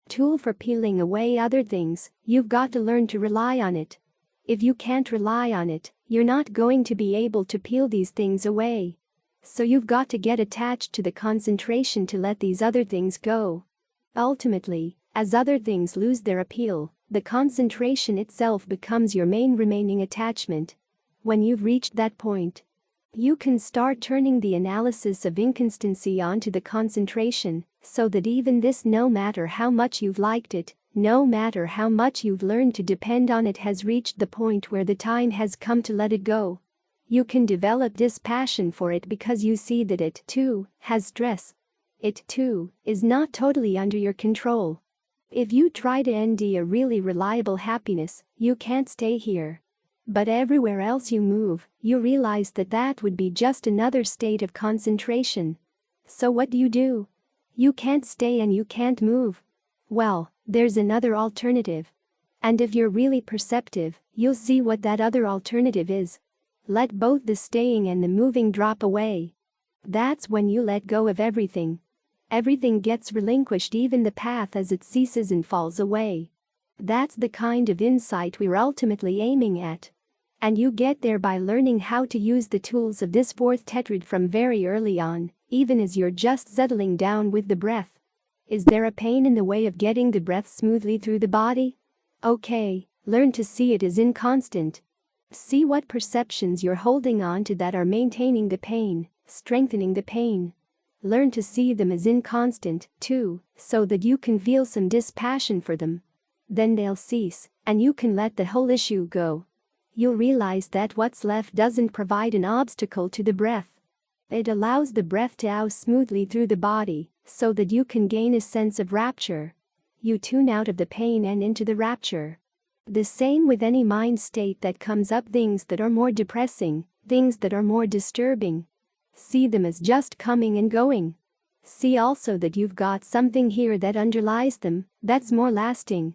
tool for peeling away other things, you've got to learn to rely on it. If you can't rely on it, you're not going to be able to peel these things away. So you've got to get attached to the concentration to let these other things go. Ultimately, as other things lose their appeal, the concentration itself becomes your main remaining attachment. When you've reached that point, you can start turning the analysis of inconstancy onto the concentration, so that even this, no matter how much you've liked it, no matter how much you've learned to depend on it, has reached the point where the time has come to let it go. You can develop this passion for it because you see that it, too, has stress. It, too, is not totally under your control. If you try to end a really reliable happiness, you can't stay here. But everywhere else you move, you realize that that would be just another state of concentration. So what do? You can't stay and you can't move. Well, there's another alternative. And if you're really perceptive, you'll see what that other alternative is. Let both the staying and the moving drop away. That's when you let go of everything. Everything gets relinquished, even the path, as it ceases and falls away. That's the kind of insight we're ultimately aiming at. And you get there by learning how to use the tools of this fourth tetrad from very early on, even as you're just settling down with the breath. Is there a pain in the way of getting the breath smoothly through the body? Okay, learn to see it as inconstant. See what perceptions you're holding on to that are maintaining the pain, strengthening the pain. Learn to see them as inconstant, too, so that you can feel some dispassion for them. Then they'll cease, and you can let the whole issue go. You'll realize that what's left doesn't provide an obstacle to the breath. It allows the breath to ow smoothly through the body, so that you can gain a sense of rapture. You tune out of the pain and into the rapture. The same with any mind state that comes up, things that are more depressing, things that are more disturbing. See them as just coming and going. See also that you've got something here that underlies them, that's more lasting.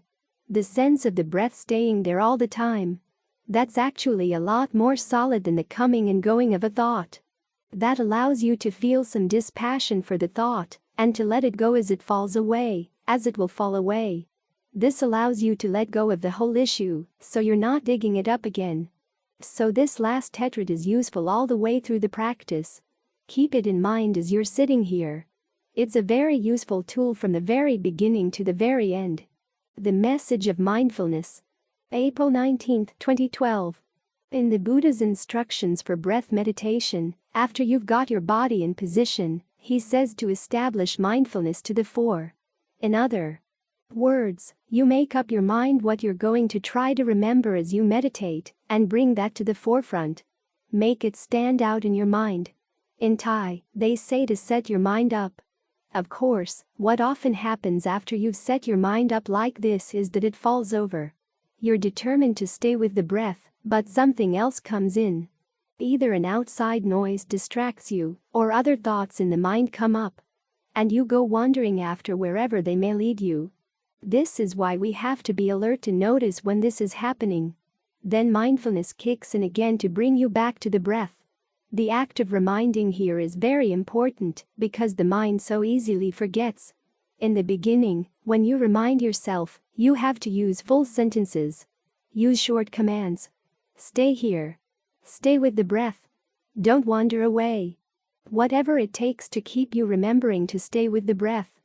The sense of the breath staying there all the time. That's actually a lot more solid than the coming and going of a thought. That allows you to feel some dispassion for the thought, and to let it go as it falls away, as it will fall away. This allows you to let go of the whole issue, so you're not digging it up again. So this last tetrad is useful all the way through the practice. Keep it in mind as you're sitting here. It's a very useful tool from the very beginning to the very end. The message of mindfulness. April 19, 2012. In the Buddha's instructions for breath meditation, after you've got your body in position, he says to establish mindfulness to the fore. In other words, you make up your mind what you're going to try to remember as you meditate, and bring that to the forefront. Make it stand out in your mind. In Thai, they say to set your mind up. Of course, what often happens after you've set your mind up like this is that it falls over. You're determined to stay with the breath, but something else comes in. Either an outside noise distracts you, or other thoughts in the mind come up. And you go wandering after wherever they may lead you. This is why we have to be alert to notice when this is happening. Then mindfulness kicks in again to bring you back to the breath. The act of reminding here is very important because the mind so easily forgets. In the beginning, when you remind yourself, you have to use full sentences. Use short commands. Stay here. Stay with the breath. Don't wander away. Whatever it takes to keep you remembering to stay with the breath.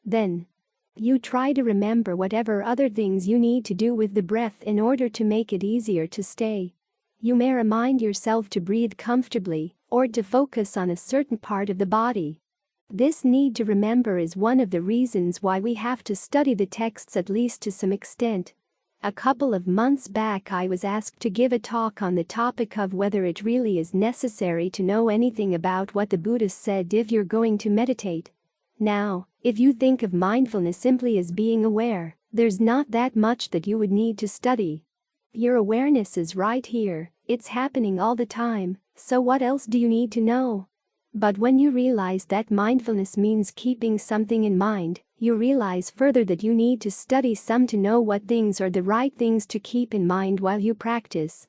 Then you try to remember whatever other things you need to do with the breath in order to make it easier to stay. You may remind yourself to breathe comfortably or to focus on a certain part of the body. This need to remember is one of the reasons why we have to study the texts at least to some extent. A couple of months back I was asked to give a talk on the topic of whether it really is necessary to know anything about what the Buddha said if you're going to meditate. Now, if you think of mindfulness simply as being aware, there's not that much that you would need to study. Your awareness is right here, it's happening all the time, so what else do you need to know? But when you realize that mindfulness means keeping something in mind, you realize further that you need to study some to know what things are the right things to keep in mind while you practice.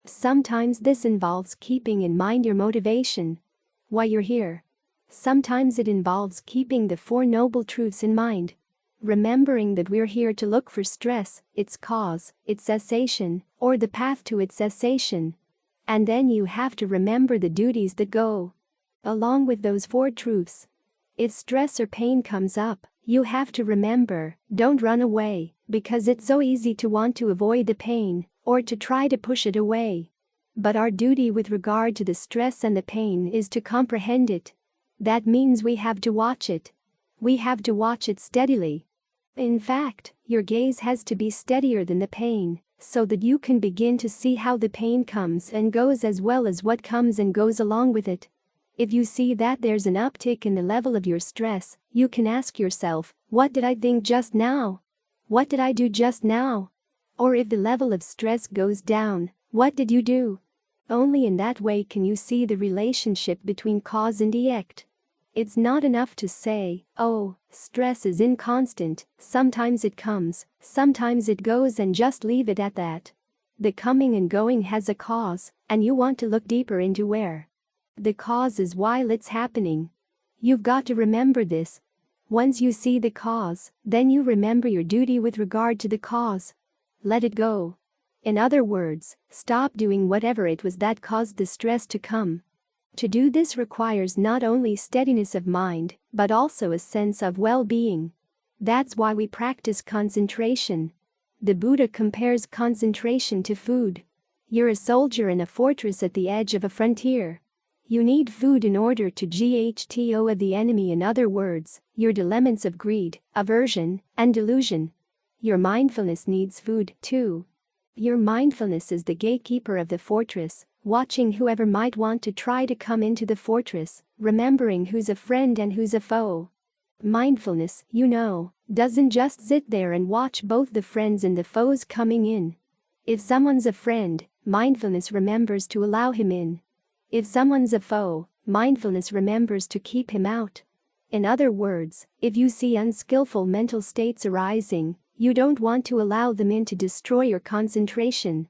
Sometimes this involves keeping in mind your motivation. Why you're here. Sometimes it involves keeping the Four Noble Truths in mind. Remembering that we're here to look for stress, its cause, its cessation, or the path to its cessation. And then you have to remember the duties that go along with those four truths. If stress or pain comes up, you have to remember, don't run away, because it's so easy to want to avoid the pain, or to try to push it away. But our duty with regard to the stress and the pain is to comprehend it. That means we have to watch it. We have to watch it steadily. In fact, your gaze has to be steadier than the pain, so that you can begin to see how the pain comes and goes as well as what comes and goes along with it. If you see that there's an uptick in the level of your stress, you can ask yourself, what did I think just now? What did I do just now? Or if the level of stress goes down, what did you do? Only in that way can you see the relationship between cause and effect. It's not enough to say, oh, stress is inconstant, sometimes it comes, sometimes it goes, and just leave it at that. The coming and going has a cause, and you want to look deeper into where the cause is while it's happening. You've got to remember this. Once you see the cause, then you remember your duty with regard to the cause. Let it go. In other words, stop doing whatever it was that caused the stress to come. To do this requires not only steadiness of mind, but also a sense of well-being. That's why we practice concentration. The Buddha compares concentration to food. You're a soldier in a fortress at the edge of a frontier. You need food in order to GHTO the enemy. In other words, your dilemmas of greed, aversion, and delusion. Your mindfulness needs food, too. Your mindfulness is the gatekeeper of the fortress, watching whoever might want to try to come into the fortress, remembering who's a friend and who's a foe. Mindfulness, doesn't just sit there and watch both the friends and the foes coming in. If someone's a friend, mindfulness remembers to allow him in. If someone's a foe, mindfulness remembers to keep him out. In other words, if you see unskillful mental states arising, you don't want to allow them in to destroy your concentration.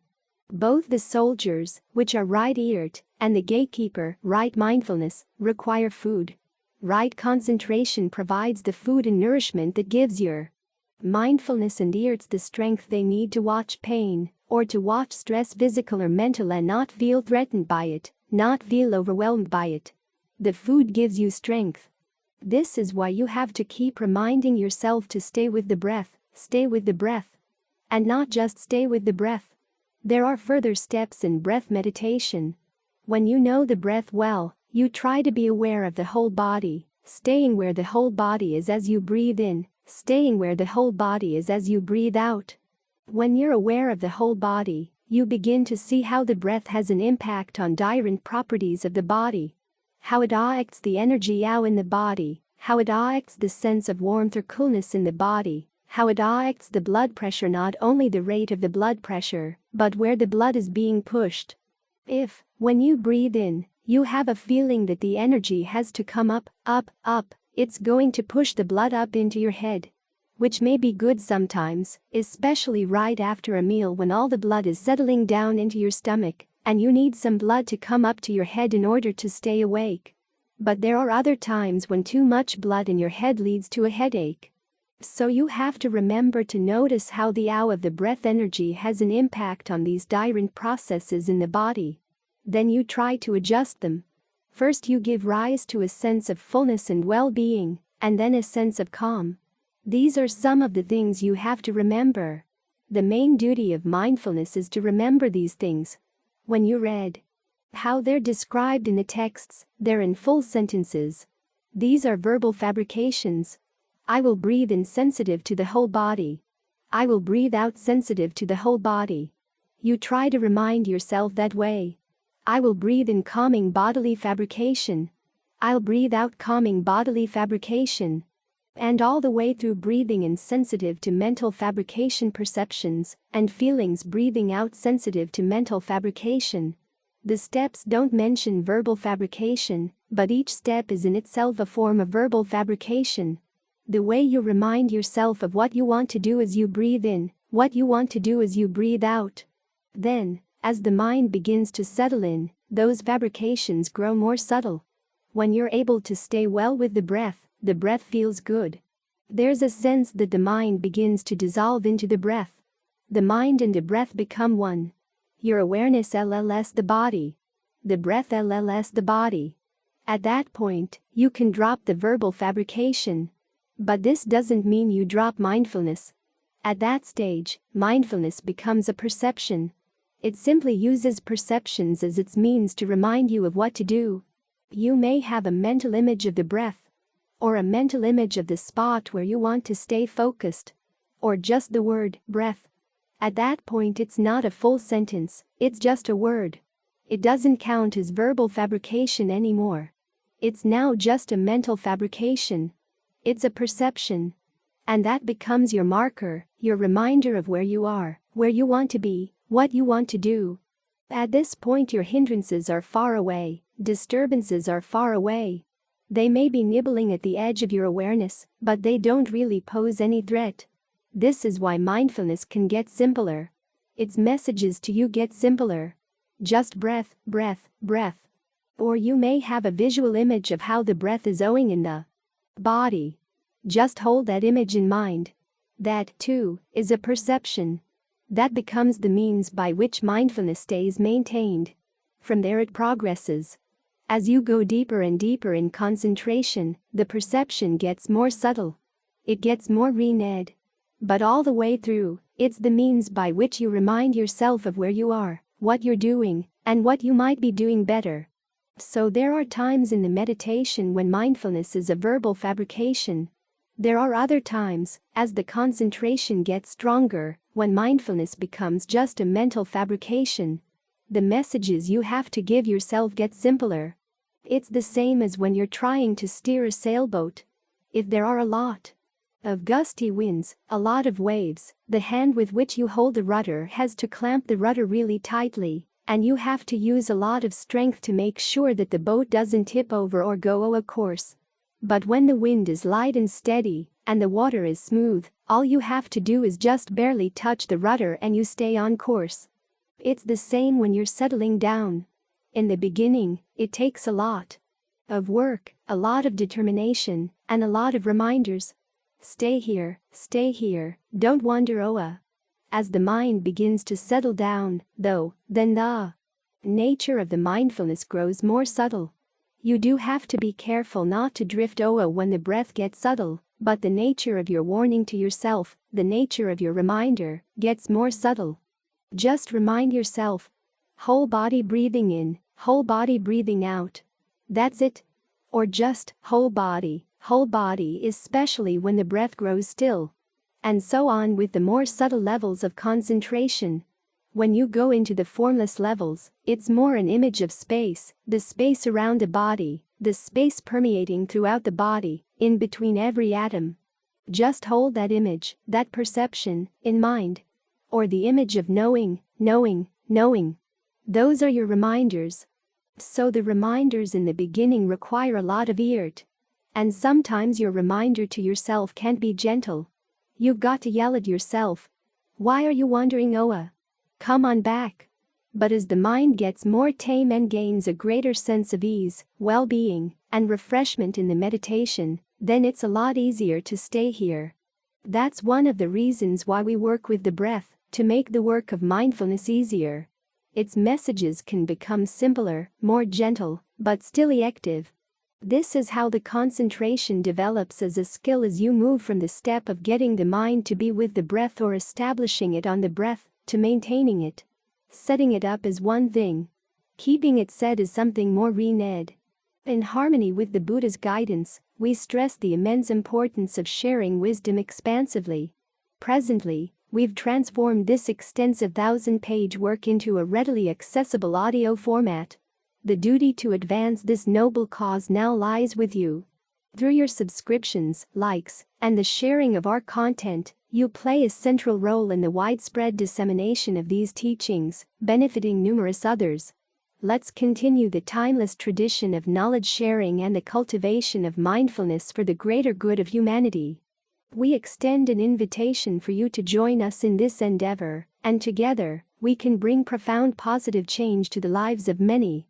Both the soldiers, which are right eared, and the gatekeeper, right mindfulness, require food. Right concentration provides the food and nourishment that gives your mindfulness and ears the strength they need to watch pain, or to watch stress, physical or mental, and not feel threatened by it, not feel overwhelmed by it. The food gives you strength. This is why you have to keep reminding yourself to stay with the breath, stay with the breath. And not just stay with the breath. There are further steps in breath meditation. When you know the breath well, you try to be aware of the whole body, staying where the whole body is as you breathe in, staying where the whole body is as you breathe out. When you're aware of the whole body, you begin to see how the breath has an impact on different properties of the body. How it affects the energy out in the body, how it affects the sense of warmth or coolness in the body, how it affects the blood pressure, not only the rate of the blood pressure, but where the blood is being pushed. If, when you breathe in, you have a feeling that the energy has to come up, up, up, it's going to push the blood up into your head. Which may be good sometimes, especially right after a meal when all the blood is settling down into your stomach, and you need some blood to come up to your head in order to stay awake. But there are other times when too much blood in your head leads to a headache. So you have to remember to notice how the ow of the breath energy has an impact on these different processes in the body. Then you try to adjust them. First you give rise to a sense of fullness and well-being, and then a sense of calm. These are some of the things you have to remember. The main duty of mindfulness is to remember these things. When you read how they're described in the texts, they're in full sentences. These are verbal fabrications. I will breathe in sensitive to the whole body. I will breathe out sensitive to the whole body. You try to remind yourself that way. I will breathe in calming bodily fabrication. I'll breathe out calming bodily fabrication. And all the way through breathing in sensitive to mental fabrication perceptions and feelings, breathing out sensitive to mental fabrication. The steps don't mention verbal fabrication, but each step is in itself a form of verbal fabrication. The way you remind yourself of what you want to do as you breathe in, what you want to do as you breathe out. Then, as the mind begins to settle in, those fabrications grow more subtle. When you're able to stay well with the breath feels good. There's a sense that the mind begins to dissolve into the breath. The mind and the breath become one. Your awareness LLS the body. The breath LLS the body. At that point, you can drop the verbal fabrication. But this doesn't mean you drop mindfulness. At that stage, mindfulness becomes a perception. It simply uses perceptions as its means to remind you of what to do. You may have a mental image of the breath, or a mental image of the spot where you want to stay focused, or just the word breath. At that point it's not a full sentence, it's just a word. It doesn't count as verbal fabrication anymore. It's now just a mental fabrication. It's a perception. And that becomes your marker, your reminder of where you are, where you want to be, what you want to do. At this point your hindrances are far away, disturbances are far away. They may be nibbling at the edge of your awareness, but they don't really pose any threat. This is why mindfulness can get simpler. Its messages to you get simpler. Just breath, breath, breath. Or you may have a visual image of how the breath is owing in the body. Just hold that image in mind. That, too, is a perception. That becomes the means by which mindfulness stays maintained. From there it progresses. As you go deeper and deeper in concentration, the perception gets more subtle. It gets more rened. But all the way through, it's the means by which you remind yourself of where you are, what you're doing, and what you might be doing better. So there are times in the meditation when mindfulness is a verbal fabrication. There are other times, as the concentration gets stronger, when mindfulness becomes just a mental fabrication. The messages you have to give yourself get simpler. It's the same as when you're trying to steer a sailboat. If there are a lot of gusty winds, a lot of waves, the hand with which you hold the rudder has to clamp the rudder really tightly, and you have to use a lot of strength to make sure that the boat doesn't tip over or go off course. But when the wind is light and steady, and the water is smooth, all you have to do is just barely touch the rudder and you stay on course. It's the same when you're settling down. In the beginning, it takes a lot of work, a lot of determination, and a lot of reminders. Stay here, don't wander. As the mind begins to settle down, though, then the nature of the mindfulness grows more subtle. You do have to be careful not to drift when the breath gets subtle, but the nature of your warning to yourself, the nature of your reminder, gets more subtle. Just remind yourself. Whole body breathing in, whole body breathing out. That's it. Or just whole body, especially when the breath grows still. And so on with the more subtle levels of concentration. When you go into the formless levels, it's more an image of space, the space around the body, the space permeating throughout the body, in between every atom. Just hold that image, that perception, in mind. Or the image of knowing. Those are your reminders. So the reminders in the beginning require a lot of effort. And sometimes your reminder to yourself can't be gentle. You've got to yell at yourself. Why are you wandering, Oa? Come on back. But as the mind gets more tame and gains a greater sense of ease, well-being, and refreshment in the meditation, then it's a lot easier to stay here. That's one of the reasons why we work with the breath, to make the work of mindfulness easier. Its messages can become simpler, more gentle, but still effective. This is how the concentration develops as a skill as you move from the step of getting the mind to be with the breath or establishing it on the breath, to maintaining it. Setting it up is one thing. Keeping it set is something more renewed. In harmony with the Buddha's guidance, we stress the immense importance of sharing wisdom expansively. Presently, we've transformed this extensive 1,000-page work into a readily accessible audio format. The duty to advance this noble cause now lies with you. Through your subscriptions, likes, and the sharing of our content, you play a central role in the widespread dissemination of these teachings, benefiting numerous others. Let's continue the timeless tradition of knowledge sharing and the cultivation of mindfulness for the greater good of humanity. We extend an invitation for you to join us in this endeavor, and together, we can bring profound positive change to the lives of many.